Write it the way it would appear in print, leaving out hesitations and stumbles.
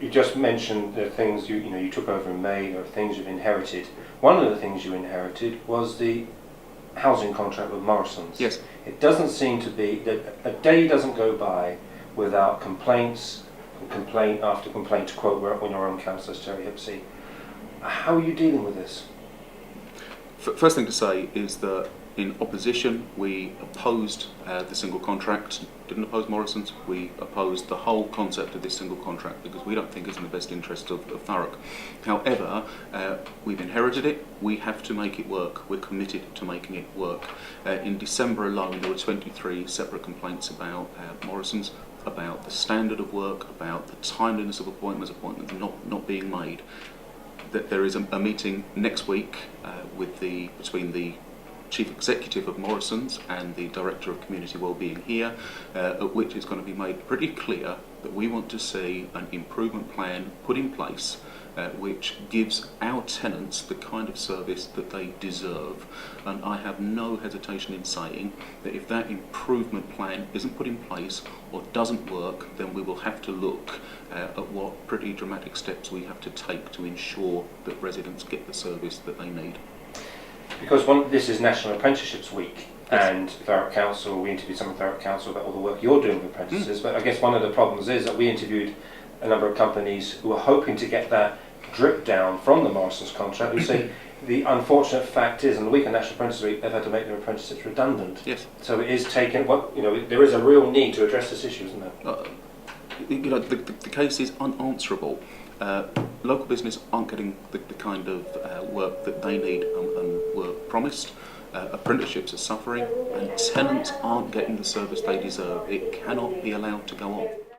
you just mentioned the things you took over in May, or things you've inherited. One of the things you inherited was the housing contract with Morrisons. Yes. It doesn't seem to be that a day doesn't go by without complaints, complaint after complaint, to quote one of your own councillors, Terry Hipsey. How are you dealing with this? First thing to say is that in opposition we opposed the single contract, didn't oppose Morrisons, we opposed the whole concept of this single contract because we don't think it's in the best interest of Thurrock. However, we've inherited it, we have to make it work, we're committed to making it work. In December alone there were 23 separate complaints about Morrisons, about the standard of work, about the timeliness of appointments not being made. That there is a meeting next week between the Chief Executive of Morrisons and the Director of Community Wellbeing here, at which it's going to be made pretty clear that we want to see an improvement plan put in place which gives our tenants the kind of service that they deserve. And I have no hesitation in saying that if that improvement plan isn't put in place or doesn't work, then we will have to look at what pretty dramatic steps we have to take to ensure that residents get the service that they need. Because this is National Apprenticeships Week, yes. And Thurrock Council, we interviewed some of Thurrock Council about all the work you're doing with apprentices, but I guess one of the problems is that we interviewed a number of companies who are hoping to get that drip down from the Morrisons contract, who say the unfortunate fact is, on the week of National Apprentices Week, they've had to make their apprenticeships redundant. Yes. So it is taken, there is a real need to address this issue, isn't there? The case is unanswerable. Local business aren't getting the kind of work that they need and were promised. Apprenticeships are suffering, and tenants aren't getting the service they deserve. It cannot be allowed to go on.